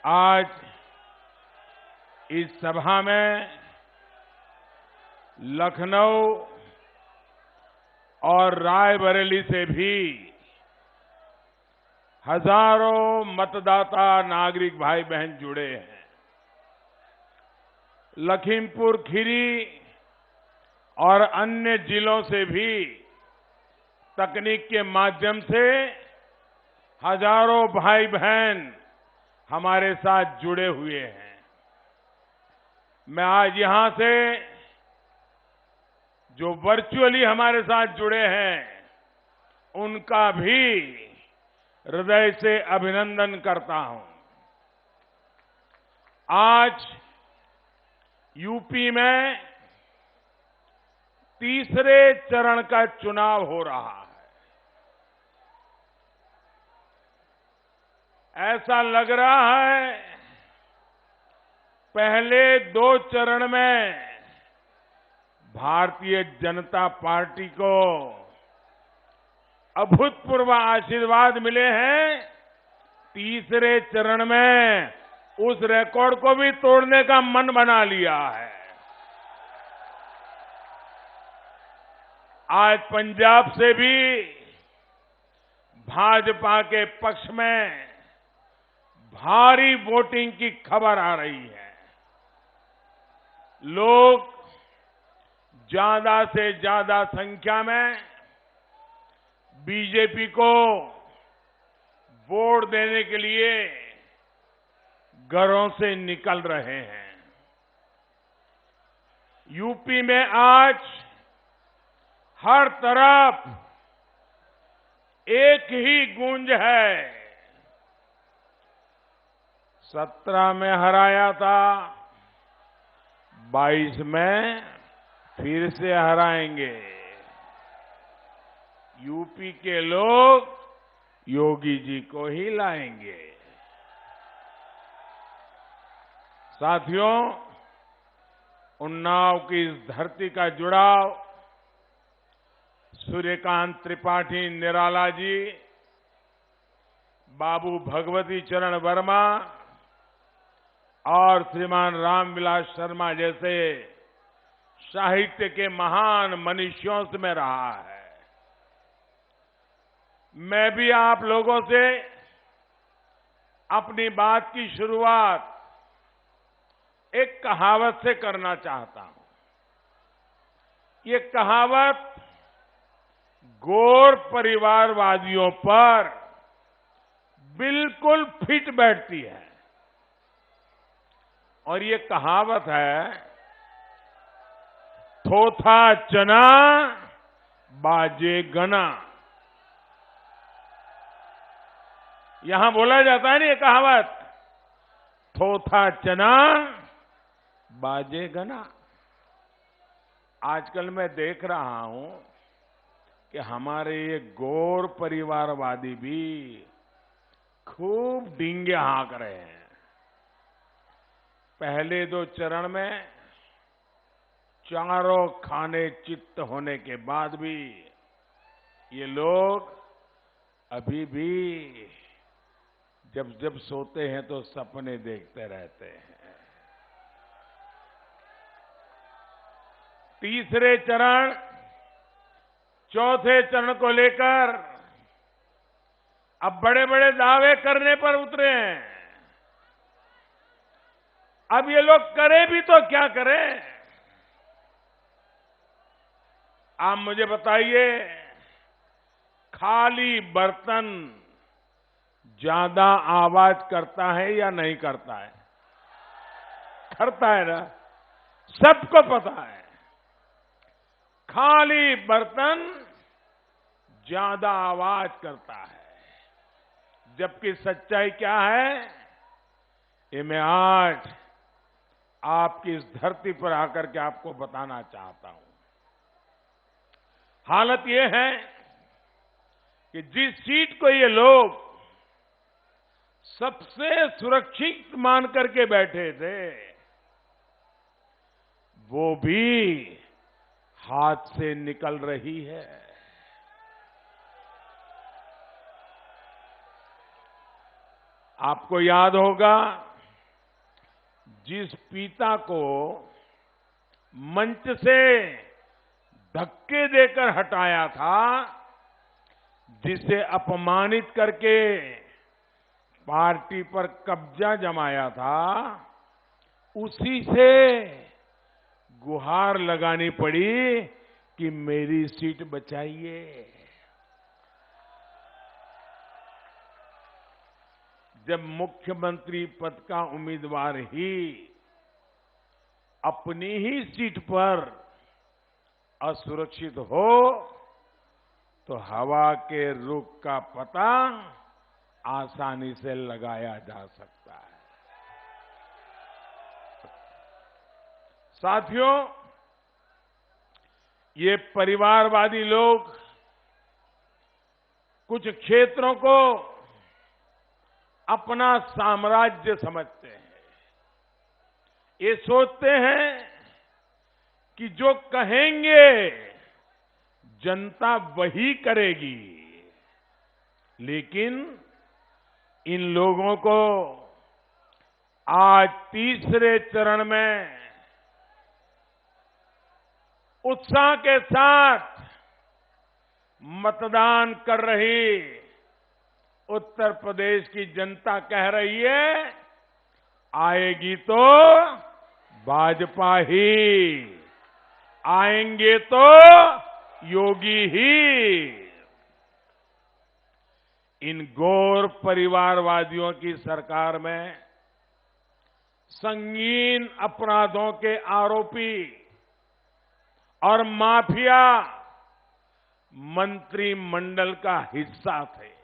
आज इस सभा में लखनऊ और रायबरेली से भी हजारों मतदाता नागरिक भाई बहन जुड़े हैं। लखीमपुर खीरी और अन्य जिलों से भी तकनीक के माध्यम से हजारों भाई बहन हमारे साथ जुड़े हुए हैं। मैं आज यहां से जो वर्चुअली हमारे साथ जुड़े हैं उनका भी हृदय से अभिनंदन करता हूं। आज यूपी में तीसरे चरण का चुनाव हो रहा है। ऐसा लग रहा है पहले 2 चरण में भारतीय जनता पार्टी को अभूतपूर्व आशीर्वाद मिले हैं। तीसरे चरण में उस रिकॉर्ड को भी तोड़ने का मन बना लिया है। आज पंजाब से भी भाजपा के पक्ष में भारी वोटिंग की खबर आ रही है। लोग ज्यादा से ज्यादा संख्या में बीजेपी को वोट देने के लिए घरों से निकल रहे हैं। यूपी में आज हर तरफ एक ही गूंज है। 17 में हराया था, 22 में फिर से हराएंगे। यूपी के लोग योगी जी को ही लाएंगे। साथियों, उन्नाव की इस धरती का जुड़ाव सूर्यकांत त्रिपाठी निराला जी, बाबू भगवती चरण वर्मा और श्रीमान रामविलास शर्मा जैसे साहित्य के महान मनीषियों से में रहा है। मैं भी आप लोगों से अपनी बात की शुरुआत एक कहावत से करना चाहता हूं। ये कहावत गौर परिवारवादियों पर बिल्कुल फिट बैठती है और ये कहावत है, थोथा चना बाजे गना। यहां बोला जाता है ना ये कहावत, थोथा चना बाजे गना। आजकल मैं देख रहा हूं कि हमारे ये गौर परिवारवादी भी खूब डींगे हाँक रहे हैं। पहले 2 चरण में चारों खाने चित्त होने के बाद भी ये लोग अभी भी जब जब सोते हैं तो सपने देखते रहते हैं। तीसरे चरण, चौथे चरण को लेकर अब बड़े बड़े दावे करने पर उतरे हैं। अब ये लोग करें भी तो क्या करें? आप मुझे बताइए, खाली बर्तन ज्यादा आवाज करता है या नहीं करता है? करता है ना, सबको पता है। खाली बर्तन ज्यादा आवाज करता है। जबकि सच्चाई क्या है, ये मैं आज आपकी इस धरती पर आकर के आपको बताना चाहता हूं। हालत ये है कि जिस सीट को ये लोग सबसे सुरक्षित मान करके बैठे थे, वो भी हाथ से निकल रही है। आपको याद होगा जिस पिता को मंच से धक्के देकर हटाया था, जिसे अपमानित करके पार्टी पर कब्जा जमाया था, उसी से गुहार लगानी पड़ी कि मेरी सीट बचाइए। जब मुख्यमंत्री पद का उम्मीदवार ही अपनी ही सीट पर असुरक्षित हो, तो हवा के रुख का पता आसानी से लगाया जा सकता है। साथियों, ये परिवारवादी लोग कुछ क्षेत्रों को अपना साम्राज्य समझते हैं। ये सोचते हैं कि जो कहेंगे जनता वही करेगी, लेकिन इन लोगों को आज तीसरे चरण में उत्साह के साथ मतदान कर रही उत्तर प्रदेश की जनता कह रही है, आएगी तो भाजपा ही, आएंगे तो योगी ही। इन गौर परिवारवादियों की सरकार में संगीन अपराधों के आरोपी और माफिया मंत्रिमंडल का हिस्सा थे।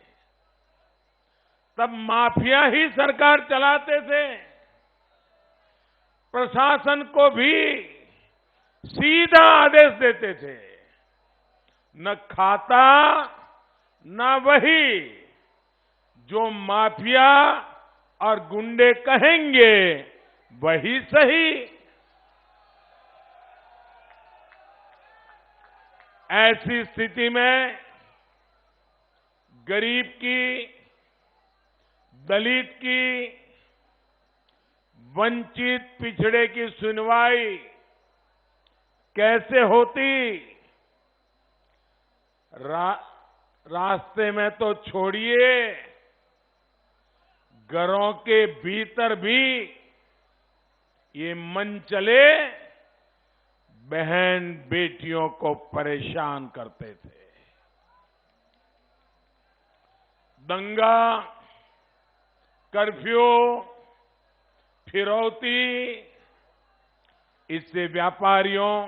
तब माफिया ही सरकार चलाते थे। प्रशासन को भी सीधा आदेश देते थे, न खाता न वही जो माफिया और गुंडे कहेंगे वही सही। ऐसी स्थिति में गरीब की, दलित की, वंचित पिछड़े की सुनवाई कैसे होती? रास्ते में तो छोड़िए, घरों के भीतर भी ये मन चले बहन बेटियों को परेशान करते थे। दंगा, कर्फ्यू, फिरौती, इससे व्यापारियों,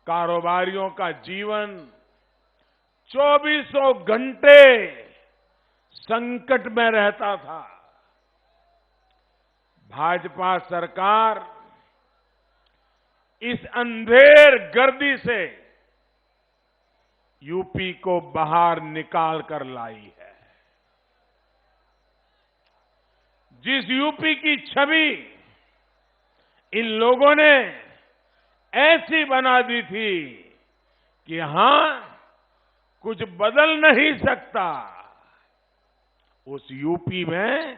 कारोबारियों का जीवन 24 घंटे संकट में रहता था। भाजपा सरकार इस अंधेर गर्दी से यूपी को बाहर निकाल कर लाई है। जिस यूपी की छवि इन लोगों ने ऐसी बना दी थी कि यहां कुछ बदल नहीं सकता, उस यूपी में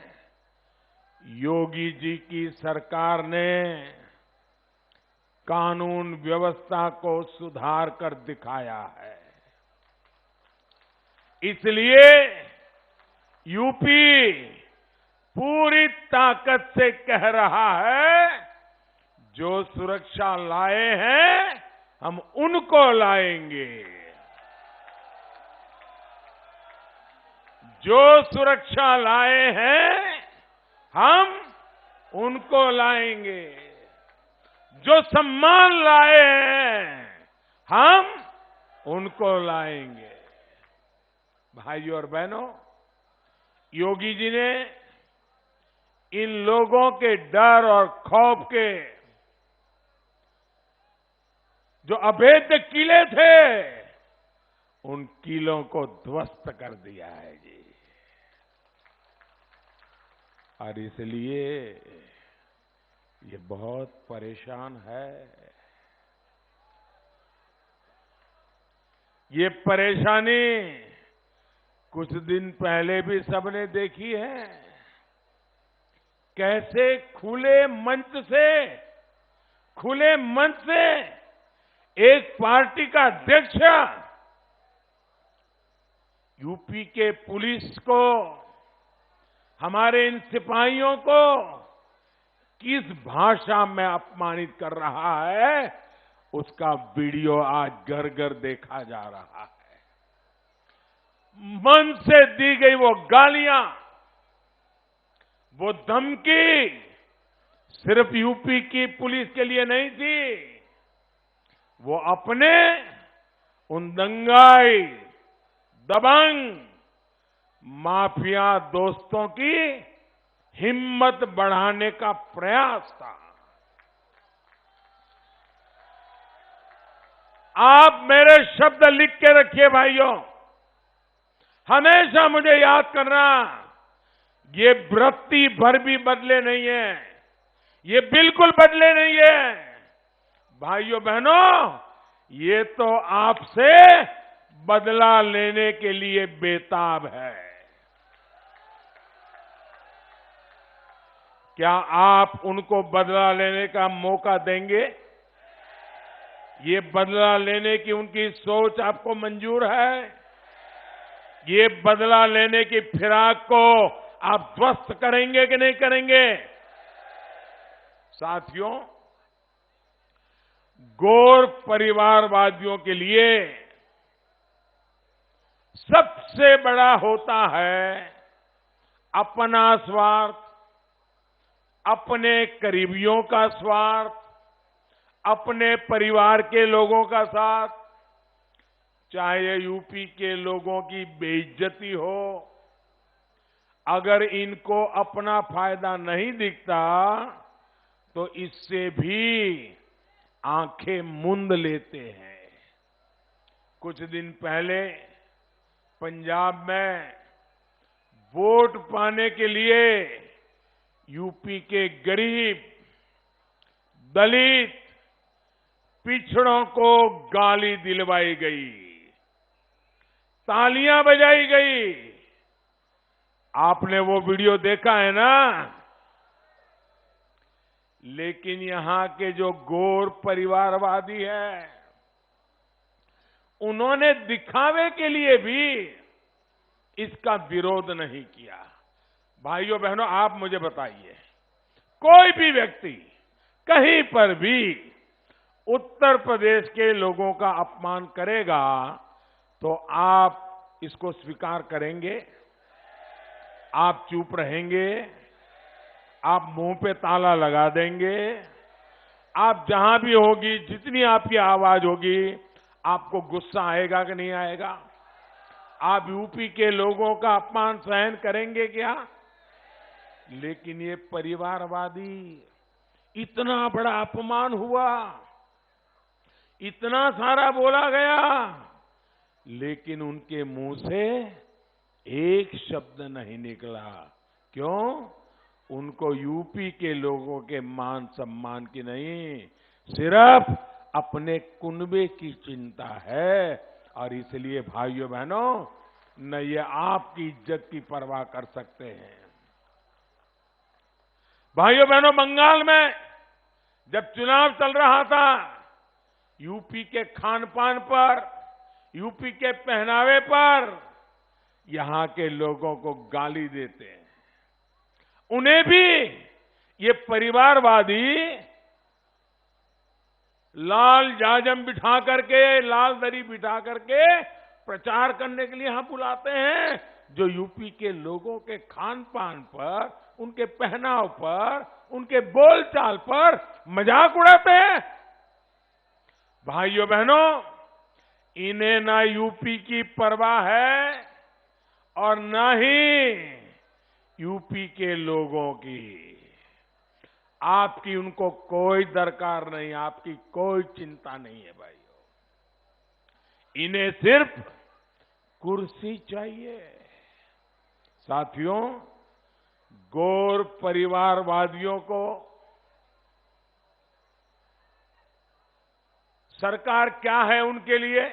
योगी जी की सरकार ने कानून व्यवस्था को सुधार कर दिखाया है। इसलिए यूपी पूरी ताकत से कह रहा है, जो सुरक्षा लाए हैं हम उनको लाएंगे। जो सुरक्षा लाए हैं हम उनको लाएंगे। जो सम्मान लाए हैं हम उनको लाएंगे। भाइयों और बहनों, योगी जी ने इन लोगों के डर और खौफ के जो अभेद किले थे, उन किलों को ध्वस्त कर दिया है जी। और इसलिए ये बहुत परेशान है। ये परेशानी कुछ दिन पहले भी सबने देखी है। कैसे खुले मंच से एक पार्टी का अध्यक्ष यूपी के पुलिस को, हमारे इन सिपाहियों को किस भाषा में अपमानित कर रहा है, उसका वीडियो आज घर घर देखा जा रहा है। मन से दी गई वो गालियां, वो धमकी सिर्फ यूपी की पुलिस के लिए नहीं थी, वो अपने उन दंगाई, दबंग, माफिया दोस्तों की हिम्मत बढ़ाने का प्रयास था। आप मेरे शब्द लिख के रखिए भाइयों, हमेशा मुझे याद करना, ये वृत्ति भर भी बदले नहीं है, ये बिल्कुल बदले नहीं है। भाइयों बहनों, ये तो आपसे बदला लेने के लिए बेताब है। क्या आप उनको बदला लेने का मौका देंगे? ये बदला लेने की उनकी सोच आपको मंजूर है? ये बदला लेने की फिराक को आप ध्वस्त करेंगे कि नहीं करेंगे? साथियों, गौर परिवारवादियों के लिए सबसे बड़ा होता है अपना स्वार्थ, अपने करीबियों का स्वार्थ, अपने परिवार के लोगों का साथ, चाहे यूपी के लोगों की बेइज्जती हो। अगर इनको अपना फायदा नहीं दिखता तो इससे भी आंखें मूंद लेते हैं। कुछ दिन पहले पंजाब में वोट पाने के लिए यूपी के गरीब, दलित, पिछड़ों को गाली दिलवाई गई, तालियां बजाई गई। आपने वो वीडियो देखा है ना? लेकिन यहां के जो गौर परिवारवादी है, उन्होंने दिखावे के लिए भी इसका विरोध नहीं किया। भाइयों बहनों, आप मुझे बताइए, कोई भी व्यक्ति कहीं पर भी उत्तर प्रदेश के लोगों का अपमान करेगा तो आप इसको स्वीकार करेंगे? आप चुप रहेंगे? आप मुंह पे ताला लगा देंगे? आप जहां भी होगी, जितनी आपकी आवाज होगी, आपको गुस्सा आएगा कि नहीं आएगा? आप यूपी के लोगों का अपमान सहन करेंगे क्या? लेकिन ये परिवारवादी, इतना बड़ा अपमान हुआ, इतना सारा बोला गया, लेकिन उनके मुंह से एक शब्द नहीं निकला। क्यों? उनको यूपी के लोगों के मान सम्मान की नहीं, सिर्फ अपने कुनबे की चिंता है। और इसलिए भाइयों बहनों, न ये आपकी इज्जत की परवाह कर सकते हैं। भाइयों बहनों, बंगाल में जब चुनाव चल रहा था, यूपी के खान पान पर, यूपी के पहनावे पर यहां के लोगों को गाली देते हैं। उन्हें भी ये परिवारवादी लाल जाजम बिठा करके, लाल दरी बिठा करके प्रचार करने के लिए यहां बुलाते हैं, जो यूपी के लोगों के खान पान पर, उनके पहनाव पर, उनके बोलचाल पर मजाक उड़ाते हैं। भाइयों बहनों, इन्हें ना यूपी की परवाह है और ना ही यूपी के लोगों की। आपकी उनको कोई दरकार नहीं, आपकी कोई चिंता नहीं है भाइयों। इन्हें सिर्फ कुर्सी चाहिए। साथियों, गौर परिवारवादियों को सरकार क्या है उनके लिए?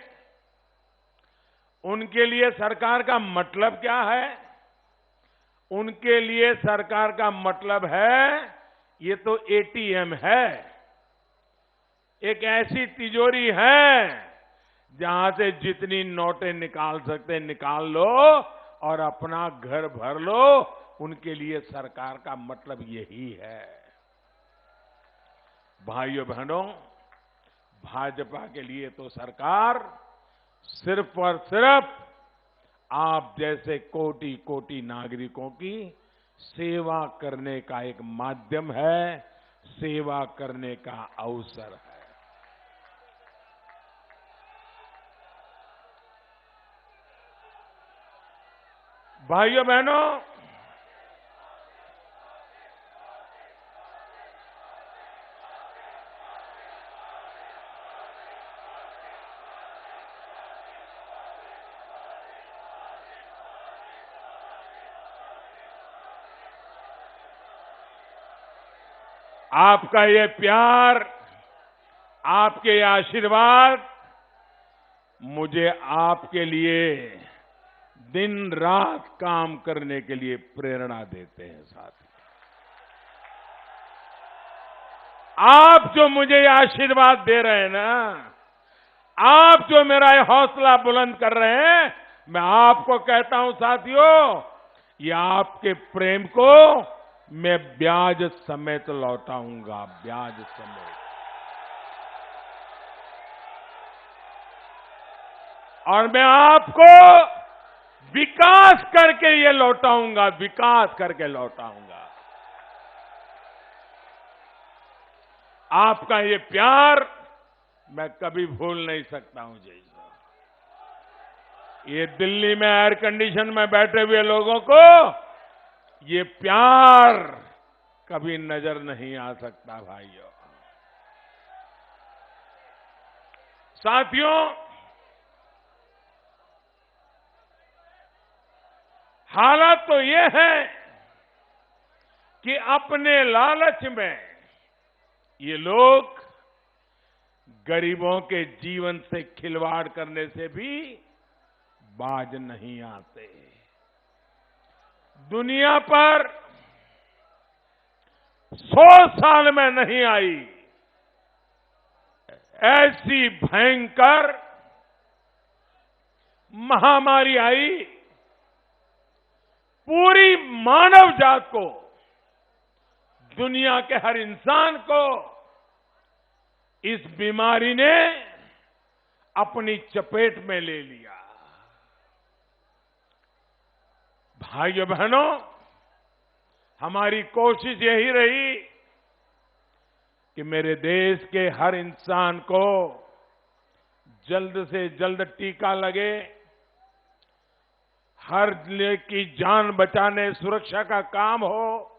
उनके लिए सरकार का मतलब क्या है? उनके लिए सरकार का मतलब है ये तो एटीएम है, एक ऐसी तिजोरी है जहां से जितनी नोटें निकाल सकते निकाल लो और अपना घर भर लो। उनके लिए सरकार का मतलब यही है। भाइयों बहनों, भाजपा के लिए तो सरकार सिर्फ और सिर्फ आप जैसे कोटि कोटि नागरिकों की सेवा करने का एक माध्यम है, सेवा करने का अवसर है। भाइयों बहनों, आपका ये प्यार, आपके आशीर्वाद मुझे आपके लिए दिन रात काम करने के लिए प्रेरणा देते हैं। साथी, आप जो मुझे ये आशीर्वाद दे रहे हैं ना, आप जो मेरा ये हौसला बुलंद कर रहे हैं, मैं आपको कहता हूं साथियों, ये आपके प्रेम को मैं ब्याज समेत लौटाऊंगा, ब्याज समेत। और मैं आपको विकास करके ये लौटाऊंगा, विकास करके लौटाऊंगा। आपका ये प्यार मैं कभी भूल नहीं सकता हूं जी। ये दिल्ली में एयर कंडीशन में बैठे हुए लोगों को ये प्यार कभी नजर नहीं आ सकता। भाइयों साथियों, हालात तो ये है कि अपने लालच में ये लोग गरीबों के जीवन से खिलवाड़ करने से भी बाज नहीं आते। दुनिया पर 100 साल में नहीं आई ऐसी भयंकर महामारी आई, पूरी मानव जात को, दुनिया के हर इंसान को इस बीमारी ने अपनी चपेट में ले लिया। भाइयों बहनों, हमारी कोशिश यही रही कि मेरे देश के हर इंसान को जल्द से जल्द टीका लगे, हर की जान बचाने सुरक्षा का काम हो।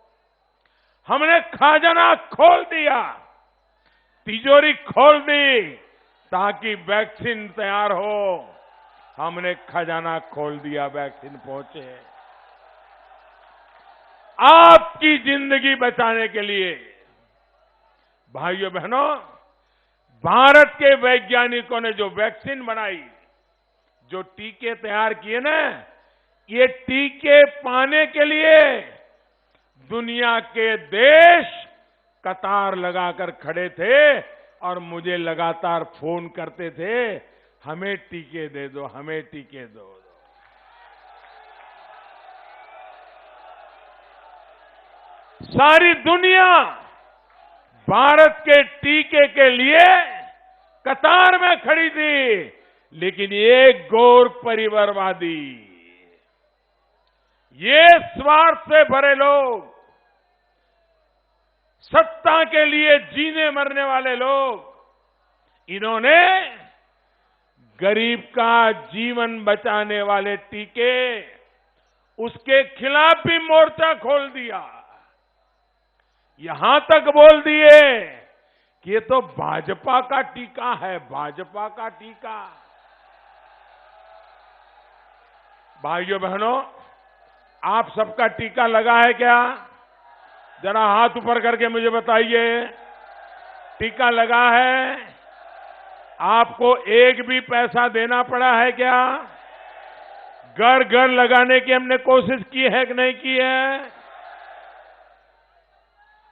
हमने खजाना खोल दिया, तिजोरी खोल दी ताकि वैक्सीन तैयार हो। हमने खजाना खोल दिया, वैक्सीन पहुंचे। आपकी जिंदगी बचाने के लिए भाइयों बहनों, भारत के वैज्ञानिकों ने जो वैक्सीन बनाई, जो टीके तैयार किए ना, ये टीके पाने के लिए दुनिया के देश कतार लगाकर खड़े थे और मुझे लगातार फोन करते थे, हमें टीके दे दो, हमें टीके दो। सारी दुनिया भारत के टीके के लिए कतार में खड़ी थी, लेकिन ये गौर परिवारवादी, ये स्वार्थ से भरे लोग, सत्ता के लिए जीने मरने वाले लोग, इन्होंने गरीब का जीवन बचाने वाले टीके, उसके खिलाफ भी मोर्चा खोल दिया। यहां तक बोल दिए कि ये तो भाजपा का टीका है, भाजपा का टीका। भाइयों बहनों, आप सबका टीका लगा है क्या? जरा हाथ ऊपर करके मुझे बताइए, टीका लगा है? आपको एक भी पैसा देना पड़ा है क्या? घर घर लगाने की हमने कोशिश की है कि नहीं की है?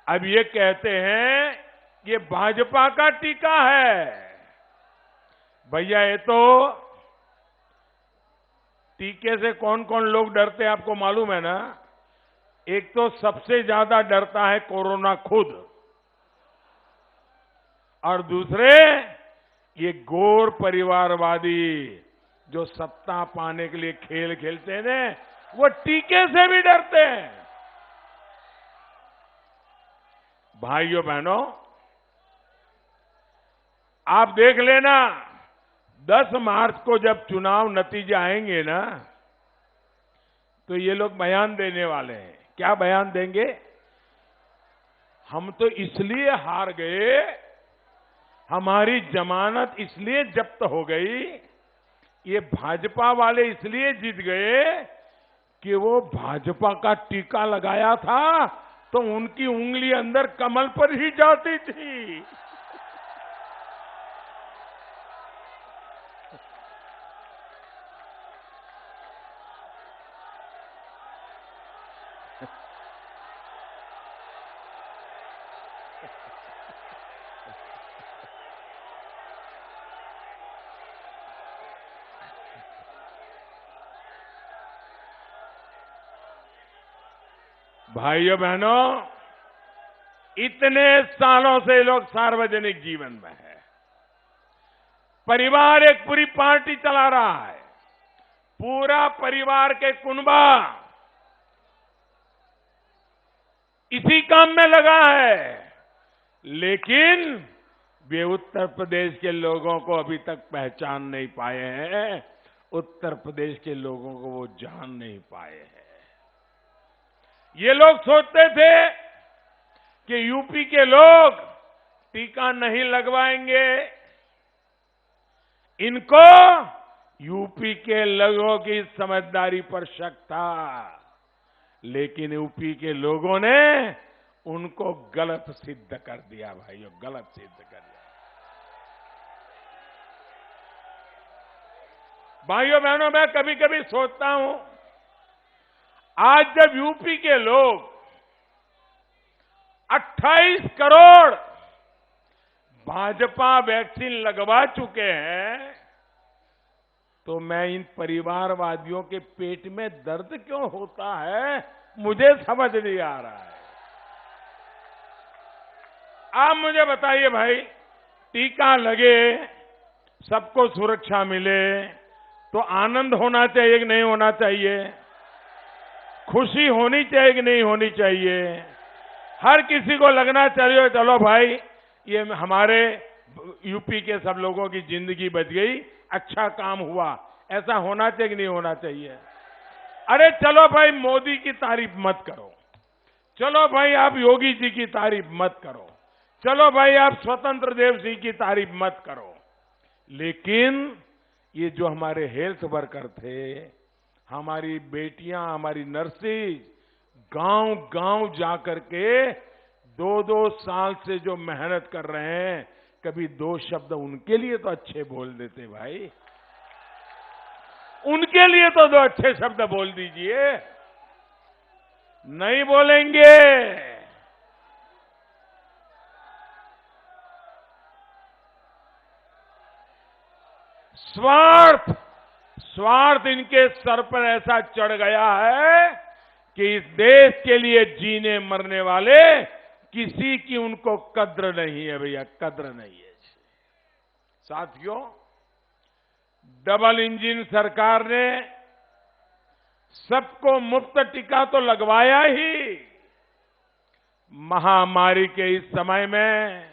अब ये कहते हैं ये भाजपा का टीका है। भैया ये तो टीके से कौन कौन लोग डरते हैं आपको मालूम है ना? एक तो सबसे ज्यादा डरता है कोरोना खुद, और दूसरे ये गोर परिवारवादी जो सत्ता पाने के लिए खेल खेलते हैं वो टीके से भी डरते हैं। भाइयों बहनों, आप देख लेना 10 मार्च को जब चुनाव नतीजे आएंगे ना, तो ये लोग बयान देने वाले हैं। क्या बयान देंगे? हम तो इसलिए हार गए, हमारी जमानत इसलिए जब्त हो गई, ये भाजपा वाले इसलिए जीत गए कि वो भाजपा का टीका लगाया था तो उनकी उंगली अंदर कमल पर ही जाती थी। भाइयों बहनों, इतने सालों से लोग सार्वजनिक जीवन में है, परिवार एक पूरी पार्टी चला रहा है, पूरा परिवार के कुनबा इसी काम में लगा है, लेकिन वे उत्तर प्रदेश के लोगों को अभी तक पहचान नहीं पाए हैं, उत्तर प्रदेश के लोगों को वो जान नहीं पाए हैं। ये लोग सोचते थे कि यूपी के लोग टीका नहीं लगवाएंगे, इनको यूपी के लोगों की समझदारी पर शक था, लेकिन यूपी के लोगों ने उनको गलत सिद्ध कर दिया। भाइयों, गलत सिद्ध कर दिया। भाइयों बहनों, मैं कभी कभी सोचता हूं, आज जब यूपी के लोग 28 करोड़ भाजपा वैक्सीन लगवा चुके हैं, तो मैं इन परिवारवादियों के पेट में दर्द क्यों होता है, मुझे समझ नहीं आ रहा है। आप मुझे बताइए भाई, टीका लगे, सबको सुरक्षा मिले, तो आनंद होना चाहिए कि नहीं होना चाहिए? खुशी होनी चाहिए कि नहीं होनी चाहिए? हर किसी को लगना चाहिए चलो भाई ये हमारे यूपी के सब लोगों की जिंदगी बच गई, अच्छा काम हुआ। ऐसा होना चाहिए कि नहीं होना चाहिए? अरे चलो भाई मोदी की तारीफ मत करो, चलो भाई आप योगी जी की तारीफ मत करो, चलो भाई आप स्वतंत्र देव सिंह की तारीफ मत करो, लेकिन ये जो हमारे हेल्थ वर्कर थे, हमारी बेटियां, हमारी नर्सेज गांव गांव जाकर के 2-2 साल से जो मेहनत कर रहे हैं, कभी 2 शब्द उनके लिए तो अच्छे बोल देते भाई, उनके लिए तो 2 अच्छे शब्द बोल दीजिए। नहीं बोलेंगे। स्वार्थ इनके सर पर ऐसा चढ़ गया है कि इस देश के लिए जीने मरने वाले किसी की उनको कद्र नहीं है भैया, कद्र नहीं है। साथियों, डबल इंजन सरकार ने सबको मुफ्त टीका तो लगवाया ही, महामारी के इस समय में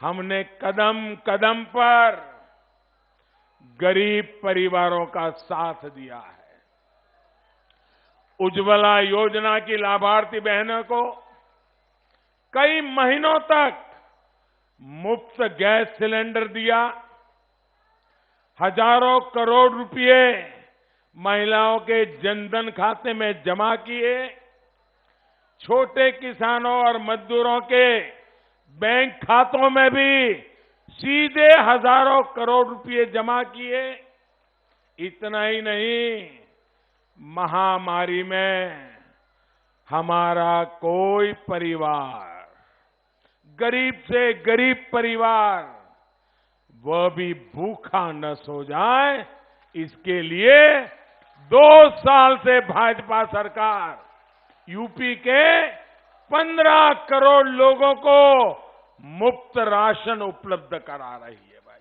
हमने कदम कदम पर गरीब परिवारों का साथ दिया है। उज्ज्वला योजना की लाभार्थी बहनों को कई महीनों तक मुफ्त गैस सिलेंडर दिया, हजारों करोड़ रुपए महिलाओं के जनधन खाते में जमा किए, छोटे किसानों और मजदूरों के बैंक खातों में भी सीधे हजारों करोड़ रुपए जमा किए। इतना ही नहीं, महामारी में हमारा कोई परिवार, गरीब से गरीब परिवार, वह भी भूखा न सो जाए, इसके लिए 2 साल से भाजपा सरकार यूपी के 15 करोड़ लोगों को मुफ्त राशन उपलब्ध करा रही है भाइयों।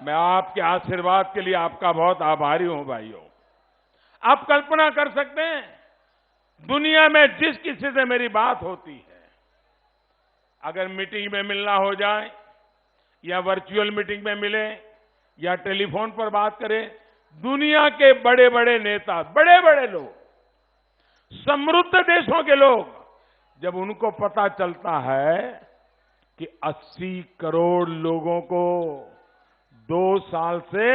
मैं आपके आशीर्वाद के लिए आपका बहुत आभारी हूं भाइयों। आप कल्पना कर सकते हैं, दुनिया में जिस किसी से मेरी बात होती है, अगर मीटिंग में मिलना हो जाए या वर्चुअल मीटिंग में मिले या टेलीफोन पर बात करें, दुनिया के बड़े बड़े नेता, बड़े बड़े लोग, समृद्ध देशों के लोग, जब उनको पता चलता है कि 80 करोड़ लोगों को 2 साल से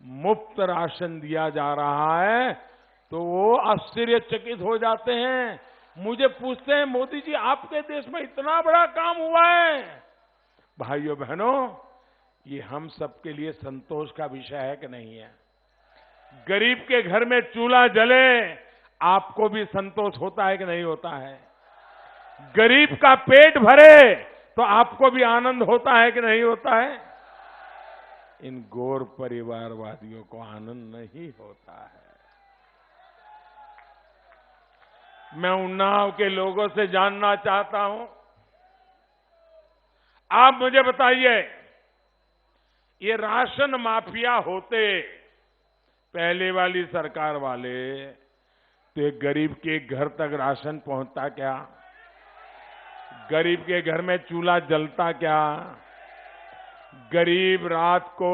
मुफ्त राशन दिया जा रहा है, तो वो आश्चर्यचकित हो जाते हैं। मुझे पूछते हैं, मोदी जी आपके देश में इतना बड़ा काम हुआ है। भाइयों बहनों, ये हम सबके लिए संतोष का विषय है कि नहीं है? गरीब के घर में चूल्हा जले, आपको भी संतोष होता है कि नहीं होता है? गरीब का पेट भरे तो आपको भी आनंद होता है कि नहीं होता है? इन गौर परिवारवादियों को आनंद नहीं होता है। मैं उन्नाव के लोगों से जानना चाहता हूं, आप मुझे बताइए, ये राशन माफिया होते पहले वाली सरकार वाले, तो गरीब के घर तक राशन पहुंचता क्या? गरीब के घर में चूल्हा जलता क्या? गरीब रात को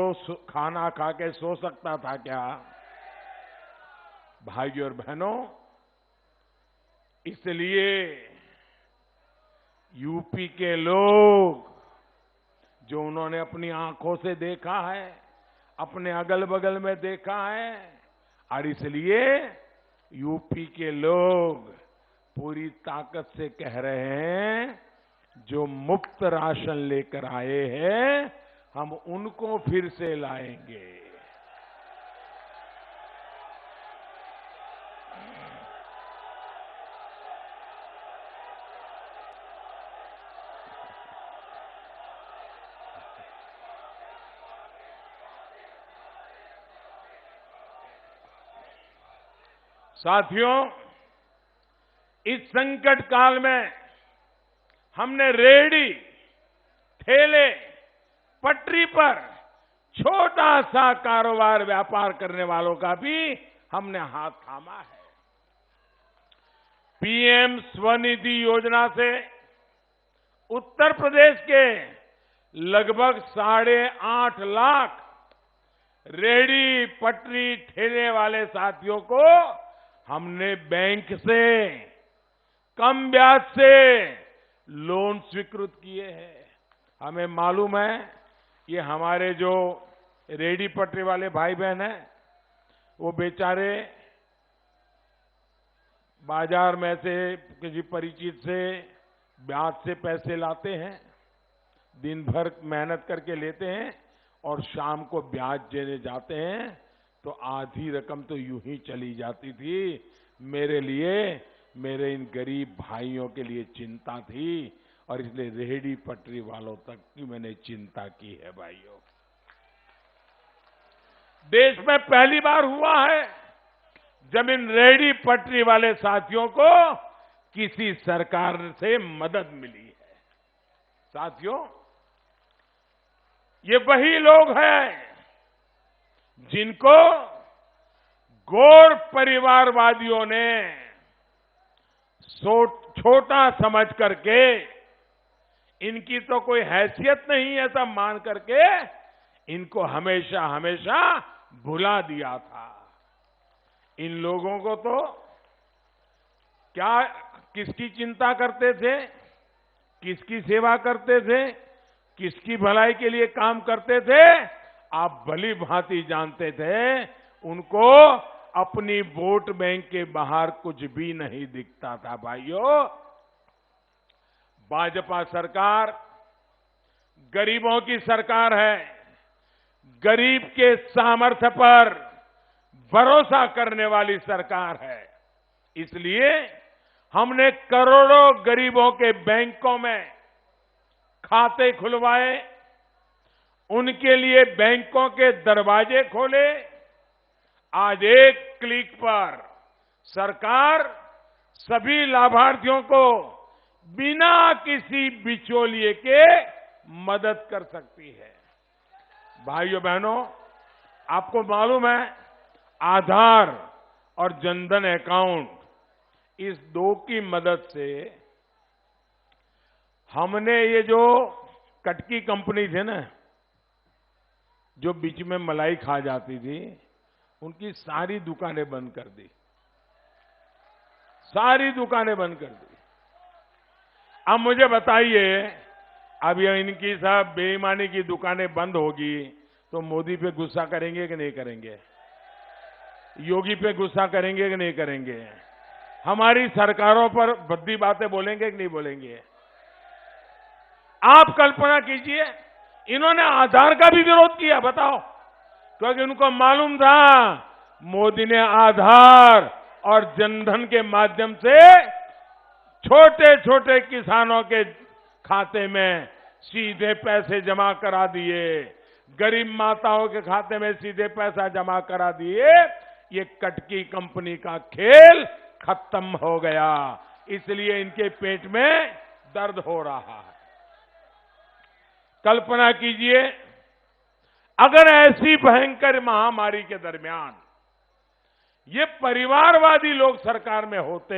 खाना खा के सो सकता था क्या? भाइयों और बहनों, इसलिए यूपी के लोग, जो उन्होंने अपनी आंखों से देखा है, अपने अगल बगल में देखा है, और इसलिए यूपी के लोग पूरी ताकत से कह रहे हैं, जो मुफ्त राशन लेकर आए हैं, हम उनको फिर से लाएंगे। साथियों, इस संकट काल में हमने रेहड़ी, ठेले, पटरी पर छोटा सा कारोबार, व्यापार करने वालों का भी हमने हाथ थामा है। पीएम स्वनिधि योजना से उत्तर प्रदेश के लगभग 8.5 लाख रेहड़ी, पटरी, ठेले वाले साथियों को हमने बैंक से कम ब्याज से लोन स्वीकृत किए हैं। हमें मालूम है, ये हमारे जो रेहड़ी पटरी वाले भाई बहन हैं, वो बेचारे बाजार में से किसी परिचित से ब्याज से पैसे लाते हैं, दिन भर मेहनत करके लेते हैं और शाम को ब्याज देने जाते हैं, तो आधी रकम तो यूं ही चली जाती थी। मेरे लिए, मेरे इन गरीब भाइयों के लिए चिंता थी, और इसलिए रेहड़ी पटरी वालों तक की मैंने चिंता की है। भाइयों, देश में पहली बार हुआ है जब इन रेहड़ी पटरी वाले साथियों को किसी सरकार से मदद मिली है। साथियों, ये वही लोग हैं जिनको गौर परिवारवादियों ने छोटा समझ करके, इनकी तो कोई हैसियत नहीं ऐसा मान करके, इनको हमेशा हमेशा भुला दिया था। इन लोगों को तो क्या, किसकी चिंता करते थे, किसकी सेवा करते थे, किसकी भलाई के लिए काम करते थे, आप भली भांति जानते थे। उनको अपनी वोट बैंक के बाहर कुछ भी नहीं दिखता था। भाइयों, भाजपा सरकार गरीबों की सरकार है। गरीब के सामर्थ्य पर भरोसा करने वाली सरकार है। इसलिए हमने करोड़ों गरीबों के बैंकों में खाते खुलवाए, उनके लिए बैंकों के दरवाजे खोले। आज एक क्लिक पर सरकार सभी लाभार्थियों को बिना किसी बिचौलिए के मदद कर सकती है। भाइयों बहनों, आपको मालूम है, आधार और जनधन अकाउंट, इस दो की मदद से हमने ये जो कटकी कंपनी थे ना, जो बीच में मलाई खा जाती थी, उनकी सारी दुकानें बंद कर दी। सारी दुकानें बंद कर दी। अब मुझे बताइए, अब ये इनकी सब बेईमानी की दुकानें बंद होगी तो मोदी पे गुस्सा करेंगे कि नहीं करेंगे? योगी पे गुस्सा करेंगे कि नहीं करेंगे? हमारी सरकारों पर भद्दी बातें बोलेंगे कि नहीं बोलेंगे? आप कल्पना कीजिए, इन्होंने आधार का भी विरोध किया। बताओ, क्योंकि उनको मालूम था मोदी ने आधार और जनधन के माध्यम से छोटे छोटे किसानों के खाते में सीधे पैसे जमा करा दिए, गरीब माताओं के खाते में सीधे पैसा जमा करा दिए। ये कटकी कंपनी का खेल खत्म हो गया, इसलिए इनके पेट में दर्द हो रहा है। कल्पना कीजिए, अगर ऐसी भयंकर महामारी के दरमियान ये परिवारवादी लोग सरकार में होते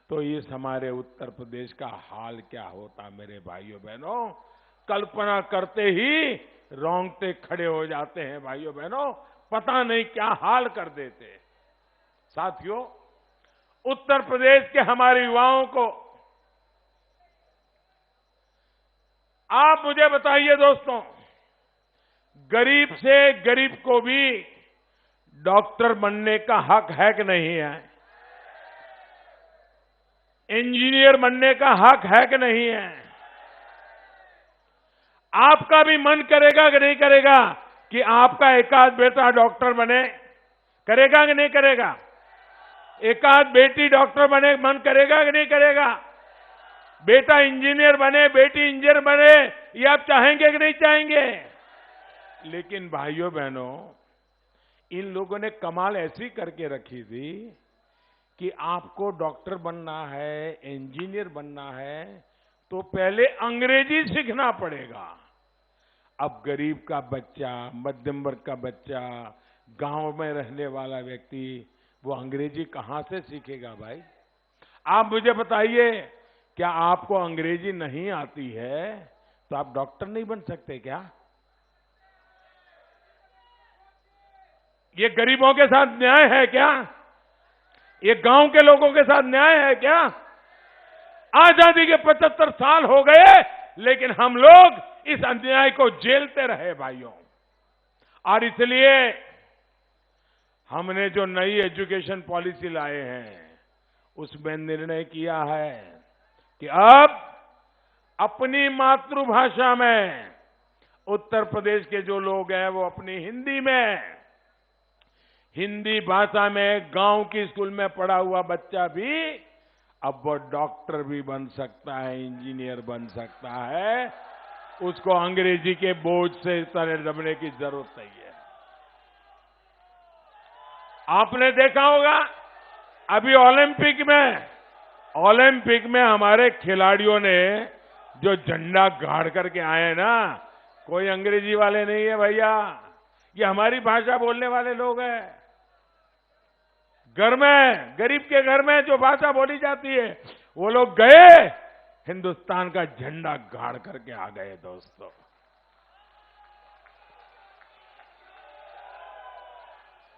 तो इस हमारे उत्तर प्रदेश का हाल क्या होता। मेरे भाइयों बहनों, कल्पना करते ही रोंगटे खड़े हो जाते हैं। भाइयों बहनों, पता नहीं क्या हाल कर देते। साथियों, उत्तर प्रदेश के हमारे युवाओं को आप मुझे बताइए दोस्तों, गरीब से गरीब को भी डॉक्टर बनने का हक है कि नहीं है? इंजीनियर बनने का हक है कि नहीं है? आपका भी मन करेगा कि नहीं करेगा कि आपका एकाध बेटा डॉक्टर बने? करेगा कि नहीं करेगा? एकाध बेटी डॉक्टर बने, मन करेगा कि नहीं करेगा? बेटा इंजीनियर बने, बेटी इंजीनियर बने, ये आप चाहेंगे कि नहीं चाहेंगे? लेकिन भाइयों बहनों, इन लोगों ने कमाल ऐसी करके रखी थी कि आपको डॉक्टर बनना है, इंजीनियर बनना है तो पहले अंग्रेजी सीखना पड़ेगा। अब गरीब का बच्चा, मध्यम वर्ग का बच्चा, गांव में रहने वाला व्यक्ति, वो अंग्रेजी कहां से सीखेगा भाई? आप मुझे बताइए, क्या आपको अंग्रेजी नहीं आती है तो आप डॉक्टर नहीं बन सकते क्या? ये गरीबों के साथ न्याय है क्या? ये गांव के लोगों के साथ न्याय है क्या? आजादी के 75 साल हो गए, लेकिन हम लोग इस अन्याय को झेलते रहे भाइयों। और इसलिए हमने जो नई एजुकेशन पॉलिसी लाए हैं, उसमें निर्णय किया है कि अब अपनी मातृभाषा में उत्तर प्रदेश के जो लोग हैं वो अपनी हिंदी भाषा में गांव की स्कूल में पढ़ा हुआ बच्चा भी अब वो डॉक्टर भी बन सकता है, इंजीनियर बन सकता है। उसको अंग्रेजी के बोझ से तले दबने की जरूरत नहीं है। आपने देखा होगा, अभी ओलंपिक में हमारे खिलाड़ियों ने जो झंडा गाड़ करके आए ना, कोई अंग्रेजी वाले नहीं है भैया, ये हमारी भाषा बोलने वाले लोग हैं। घर में, गरीब के घर में जो भाषा बोली जाती है, वो लोग गए, हिंदुस्तान का झंडा गाड़ करके आ गए दोस्तों।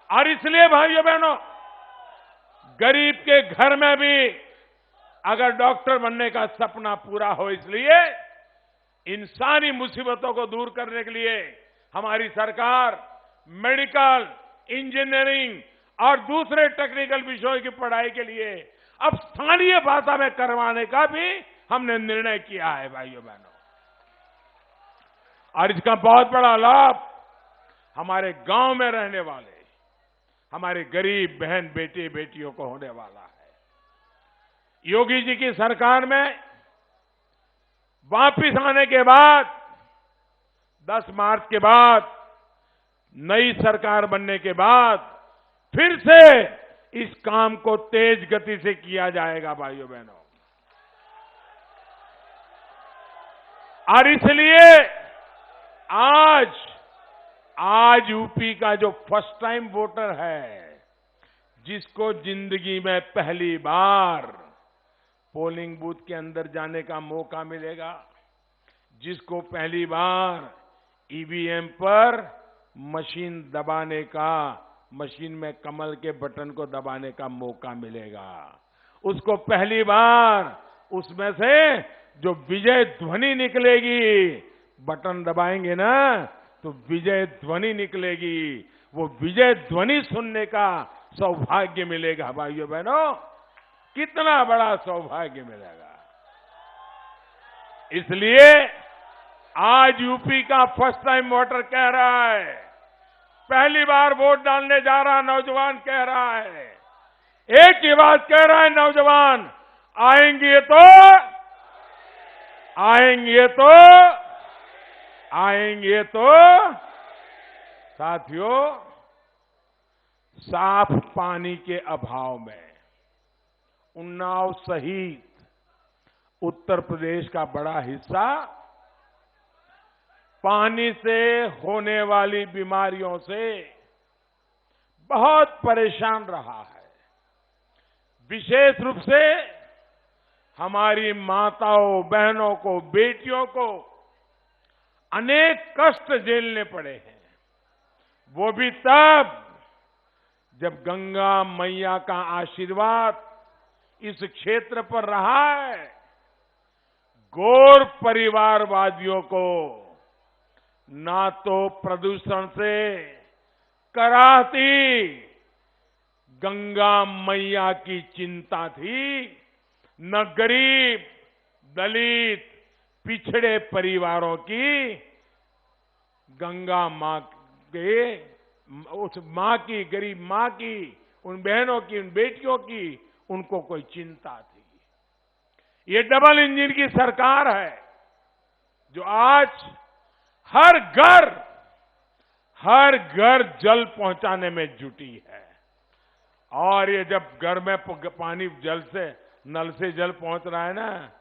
और इसलिए भाइयों बहनों, गरीब के घर में भी अगर डॉक्टर बनने का सपना पूरा हो, इसलिए इन सारी मुसीबतों को दूर करने के लिए हमारी सरकार मेडिकल, इंजीनियरिंग और दूसरे टेक्निकल विषयों की पढ़ाई के लिए अब स्थानीय भाषा में करवाने का भी हमने निर्णय किया है भाइयों बहनों। और इसका बहुत बड़ा लाभ हमारे गांव में रहने वाले हमारे गरीब बहन बेटे बेटियों को होने वाला है। योगी जी की सरकार में वापिस आने के बाद 10 मार्च के बाद नई सरकार बनने के बाद फिर से इस काम को तेज गति से किया जाएगा भाइयों बहनों। और इसलिए आज यूपी का जो फर्स्ट टाइम वोटर है, जिसको जिंदगी में पहली बार पोलिंग बूथ के अंदर जाने का मौका मिलेगा, जिसको पहली बार ईवीएम पर मशीन दबाने का, मशीन में कमल के बटन को दबाने का मौका मिलेगा, उसको पहली बार उसमें से जो विजय ध्वनि निकलेगी, बटन दबाएंगे ना तो विजय ध्वनि निकलेगी, वो विजय ध्वनि सुनने का सौभाग्य मिलेगा भाइयों बहनों। कितना बड़ा सौभाग्य मिलेगा। इसलिए आज यूपी का फर्स्ट टाइम वोटर कह रहा है, पहली बार वोट डालने जा रहा नौजवान कह रहा है, एक ही बात कह रहा है नौजवान, आएंगे तो आएंगे तो आएंगे तो। साथियों, साफ पानी के अभाव में उन्नाव सहित उत्तर प्रदेश का बड़ा हिस्सा पानी से होने वाली बीमारियों से बहुत परेशान रहा है। विशेष रूप से हमारी माताओं, बहनों को, बेटियों को अनेक कष्ट झेलने पड़े हैं। वो भी तब जब गंगा मैया का आशीर्वाद इस क्षेत्र पर रहा है। गौर परिवारवादियों को ना तो प्रदूषण से कराहती गंगा मैया की चिंता थी, न गरीब, दलित, पिछड़े परिवारों की गंगा मां के, उस मां की, गरीब मां की, उन बहनों की, उन बेटियों की उनको कोई चिंता थी। ये डबल इंजन की सरकार है जो आज हर घर जल पहुंचाने में जुटी है। और ये जब घर में पानी जल से, नल से जल पहुंच रहा है ना,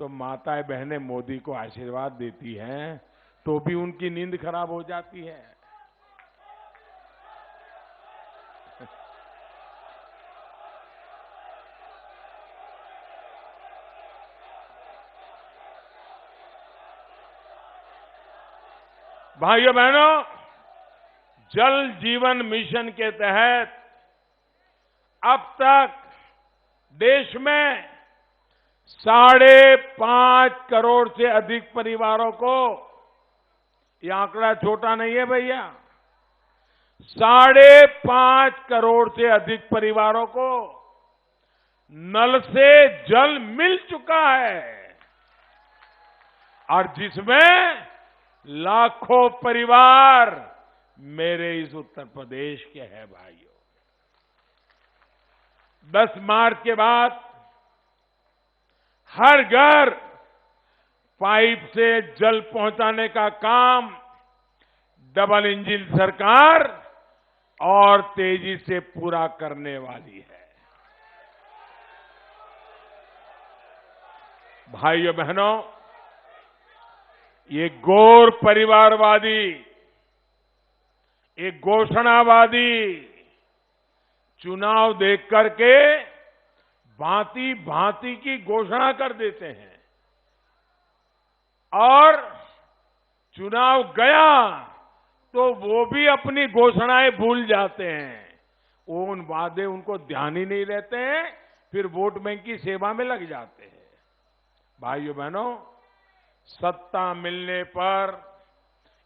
तो माताएं बहनें मोदी को आशीर्वाद देती हैं तो भी उनकी नींद खराब हो जाती है। भाइयों बहनों, जल जीवन मिशन के तहत अब तक देश में 5.5 करोड़ से अधिक परिवारों को, यह आंकड़ा छोटा नहीं है भैया, 5.5 करोड़ से अधिक परिवारों को नल से जल मिल चुका है। और जिसमें लाखों परिवार मेरे इस उत्तर प्रदेश के हैं भाइयों। 10 मार्च के बाद हर घर पाइप से जल पहुंचाने का काम डबल इंजन सरकार और तेजी से पूरा करने वाली है। भाइयों बहनों, ये गौर परिवारवादी, एक घोषणावादी चुनाव देख करके भांति भांति की घोषणा कर देते हैं और चुनाव गया तो वो भी अपनी घोषणाएं भूल जाते हैं। वो उन वादे उनको ध्यान ही नहीं रहते हैं, फिर वोट बैंक की सेवा में लग जाते हैं। भाइयों बहनों, सत्ता मिलने पर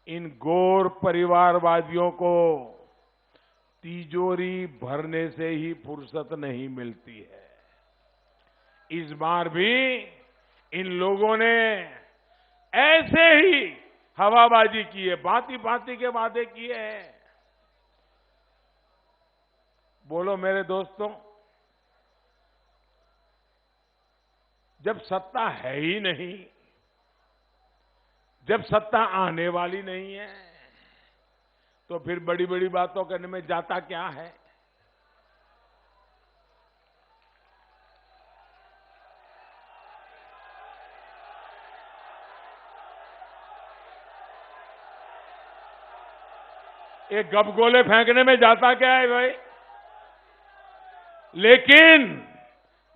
इन गौर परिवारवादियों को तिजोरी भरने से ही फुर्सत नहीं मिलती है। इस बार भी इन लोगों ने ऐसे ही हवाबाजी की है, भांति भांति के वादे किए हैं। बोलो मेरे दोस्तों, जब सत्ता है ही नहीं, जब सत्ता आने वाली नहीं है, तो फिर बड़ी बड़ी बातों करने में जाता क्या है। एक गपगोले फेंकने में जाता क्या है भाई। लेकिन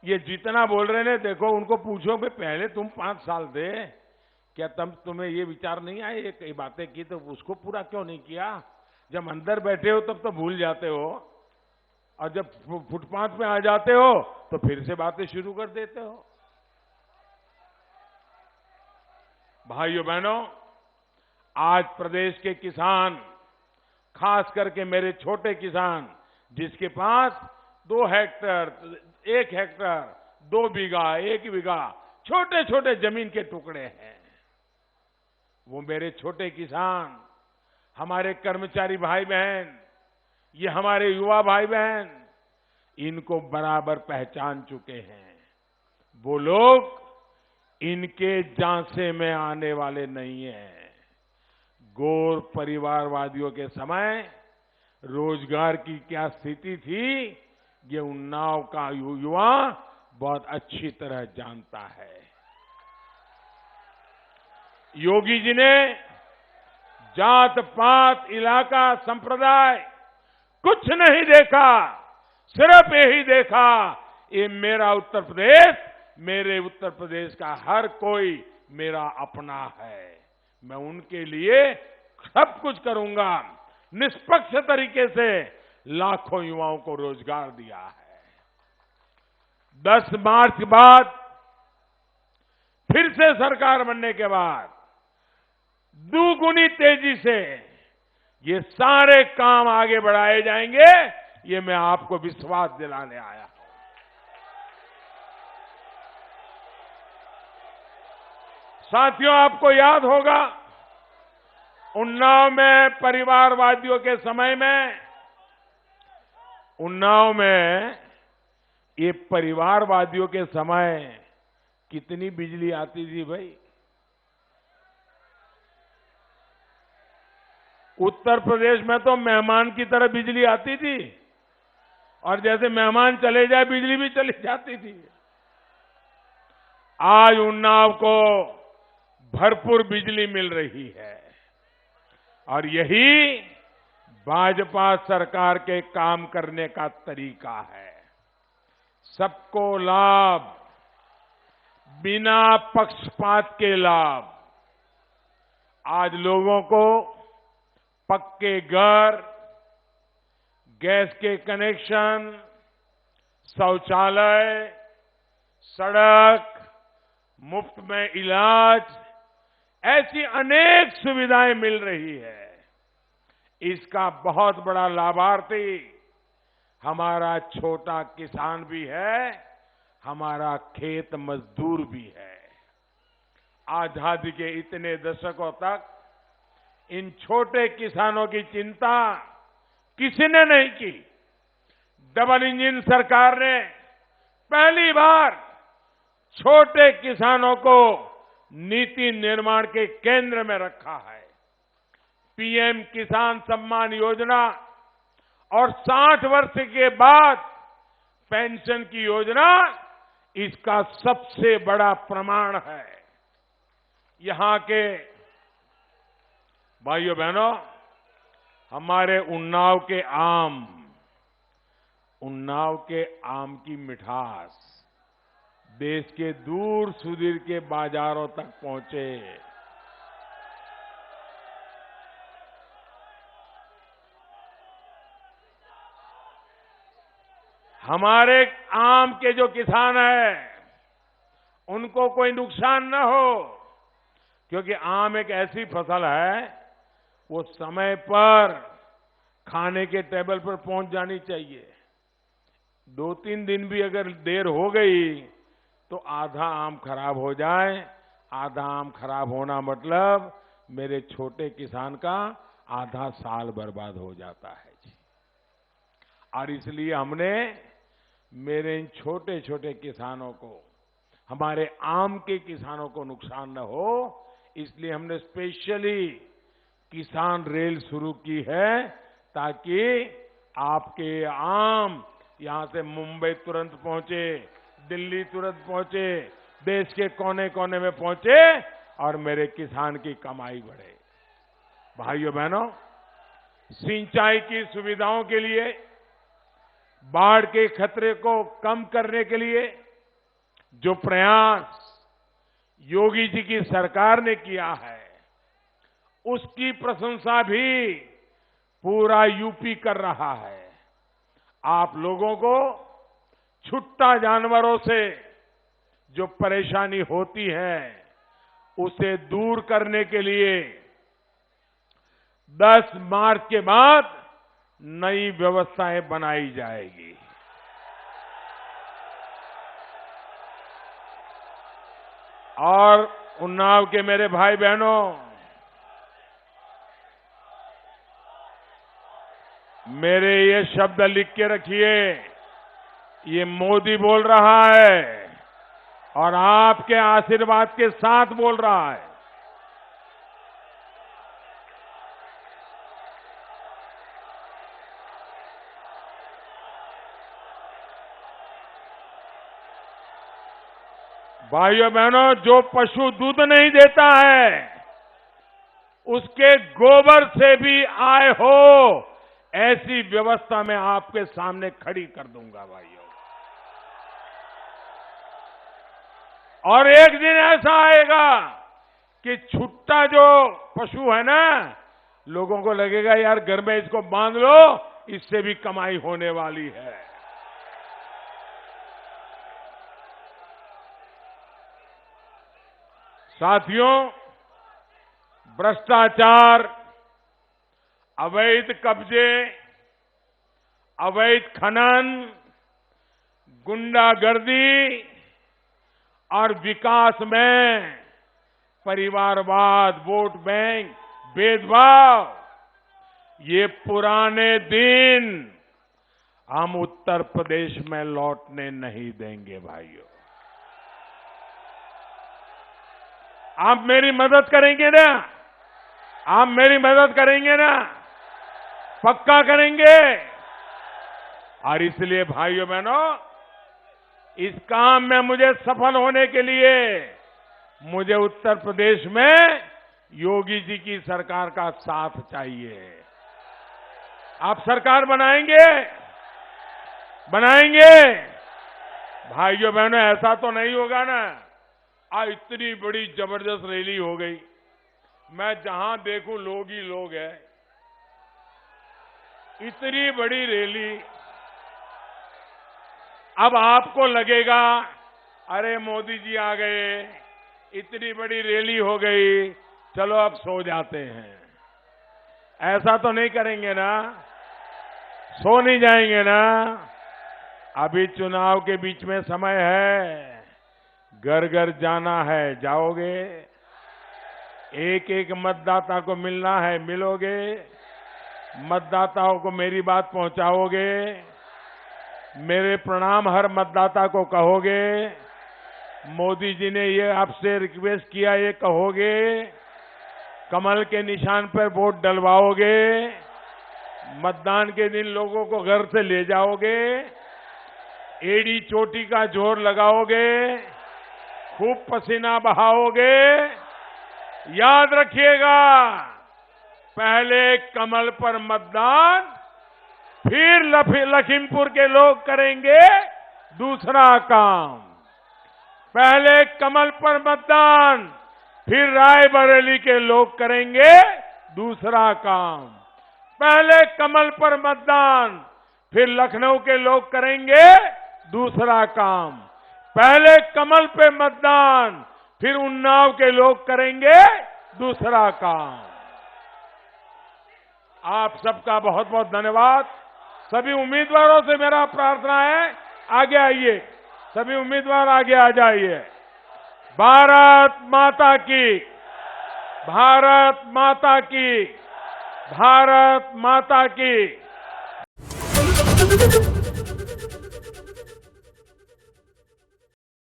ये जितना बोल रहे हैं, देखो उनको पूछो कि पहले तुम 5 साल थे, क्या तुम्हें ये विचार नहीं आए, ये बातें की तो उसको पूरा क्यों नहीं किया। जब अंदर बैठे हो तब तो भूल जाते हो, और जब फुटपाथ पे आ जाते हो तो फिर से बातें शुरू कर देते हो। भाइयों बहनों, आज प्रदेश के किसान, खास करके मेरे छोटे किसान, जिसके पास 2 हेक्टेयर, 1 हेक्टेयर, 2 बीघा, 1 बीघा छोटे छोटे जमीन के टुकड़े हैं, वो मेरे छोटे किसान, हमारे कर्मचारी भाई बहन, ये हमारे युवा भाई बहन, इनको बराबर पहचान चुके हैं। वो लोग इनके झांसे में आने वाले नहीं हैं। गौर परिवारवादियों के समय रोजगार की क्या स्थिति थी, ये उन्नाव का युवा बहुत अच्छी तरह जानता है। योगी जी ने जात पात, इलाका, संप्रदाय कुछ नहीं देखा, सिर्फ यही देखा, ये मेरा उत्तर प्रदेश, मेरे उत्तर प्रदेश का हर कोई मेरा अपना है, मैं उनके लिए सब कुछ करूंगा। निष्पक्ष तरीके से लाखों युवाओं को रोजगार दिया है। 10 मार्च बाद फिर से सरकार बनने के बाद दुगुनी तेजी से ये सारे काम आगे बढ़ाए जाएंगे, ये मैं आपको विश्वास दिलाने आया हूं। साथियों, आपको याद होगा उन्नाव में परिवारवादियों के समय में, उन्नाव में ये परिवारवादियों के समय कितनी बिजली आती थी भाई। उत्तर प्रदेश में तो मेहमान की तरह बिजली आती थी, और जैसे मेहमान चले जाए बिजली भी चली जाती थी। आज उन्नाव को भरपूर बिजली मिल रही है, और यही भाजपा सरकार के काम करने का तरीका है। सबको लाभ, बिना पक्षपात के लाभ। आज लोगों को पक्के घर, गैस के कनेक्शन, शौचालय, सड़क, मुफ्त में इलाज, ऐसी अनेक सुविधाएं मिल रही है। इसका बहुत बड़ा लाभार्थी हमारा छोटा किसान भी है, हमारा खेत मजदूर भी है। आजादी के इतने दशकों तक इन छोटे किसानों की चिंता किसी ने नहीं की। डबल इंजन सरकार ने पहली बार छोटे किसानों को नीति निर्माण के केंद्र में रखा है। पीएम किसान सम्मान योजना और 60 वर्ष के बाद पेंशन की योजना इसका सबसे बड़ा प्रमाण है। यहां के भाइयों बहनों, हमारे उन्नाव के आम की मिठास देश के दूर सुदूर के बाजारों तक पहुंचे। हमारे आम के जो किसान हैं, उनको कोई नुकसान न हो, क्योंकि आम एक ऐसी फसल है, वो समय पर खाने के टेबल पर पहुंच जानी चाहिए। 2-3 दिन भी अगर देर हो गई तो आधा आम खराब हो जाए। आधा आम खराब होना मतलब मेरे छोटे किसान का आधा साल बर्बाद हो जाता है जी। और इसलिए हमने मेरे इन छोटे छोटे किसानों को, हमारे आम के किसानों को नुकसान न हो, इसलिए हमने स्पेशली किसान रेल शुरू की है, ताकि आपके आम यहां से मुंबई तुरंत पहुंचे, दिल्ली तुरंत पहुंचे, देश के कोने कोने में पहुंचे और मेरे किसान की कमाई बढ़े। भाइयों बहनों, सिंचाई की सुविधाओं के लिए, बाढ़ के खतरे को कम करने के लिए जो प्रयास योगी जी की सरकार ने किया है, उसकी प्रशंसा भी पूरा यूपी कर रहा है। आप लोगों को छुट्टा जानवरों से जो परेशानी होती है, उसे दूर करने के लिए 10 मार्च के बाद नई व्यवस्थाएं बनाई जाएगी। और उन्नाव के मेरे भाई बहनों, मेरे ये शब्द लिख के रखिए, ये मोदी बोल रहा है और आपके आशीर्वाद के साथ बोल रहा है। भाइयों बहनों, जो पशु दूध नहीं देता है, उसके गोबर से भी आय हो, ऐसी व्यवस्था मैं आपके सामने खड़ी कर दूंगा भाइयों। और एक दिन ऐसा आएगा कि छुट्टा जो पशु है ना, लोगों को लगेगा यार घर में इसको बांध लो, इससे भी कमाई होने वाली है। साथियों, भ्रष्टाचार, अवैध कब्जे, अवैध खनन, गुंडागर्दी और विकास में परिवारवाद, वोट बैंक, भेदभाव, ये पुराने दिन हम उत्तर प्रदेश में लौटने नहीं देंगे भाइयों। आप मेरी मदद करेंगे ना? आप मेरी मदद करेंगे ना? पक्का करेंगे। और इसलिए भाइयों बहनों, इस काम में मुझे सफल होने के लिए मुझे उत्तर प्रदेश में योगी जी की सरकार का साथ चाहिए। आप सरकार बनाएंगे? बनाएंगे? भाइयों बहनों, ऐसा तो नहीं होगा ना आज इतनी बड़ी जबरदस्त रैली हो गई, मैं जहां देखूं लोग ही लोग हैं। इतनी बड़ी रैली, अब आपको लगेगा अरे मोदी जी आ गए, इतनी बड़ी रैली हो गई, चलो अब सो जाते हैं। ऐसा तो नहीं करेंगे ना? सो नहीं जाएंगे ना? अभी चुनाव के बीच में समय है, घर घर जाना है, जाओगे? एक एक मतदाता को मिलना है, मिलोगे? मतदाताओं को मेरी बात पहुंचाओगे? मेरे प्रणाम हर मतदाता को कहोगे? मोदी जी ने ये आपसे रिक्वेस्ट किया, ये कहोगे? कमल के निशान पर वोट डलवाओगे? मतदान के दिन लोगों को घर से ले जाओगे? एड़ी चोटी का जोर लगाओगे? खूब पसीना बहाओगे? याद रखिएगा, पहले कमल पर मतदान, फिर लखीमपुर के लोग करेंगे दूसरा काम। पहले कमल पर मतदान, फिर रायबरेली के लोग करेंगे दूसरा काम। पहले कमल पर मतदान, फिर लखनऊ के लोग करेंगे दूसरा काम। पहले कमल पे मतदान, फिर उन्नाव के लोग करेंगे दूसरा काम। आप सबका बहुत बहुत धन्यवाद। सभी उम्मीदवारों से मेरा प्रार्थना है, आगे आइए, सभी उम्मीदवार आगे आ जाइए। भारत माता की, भारत माता की, भारत माता की।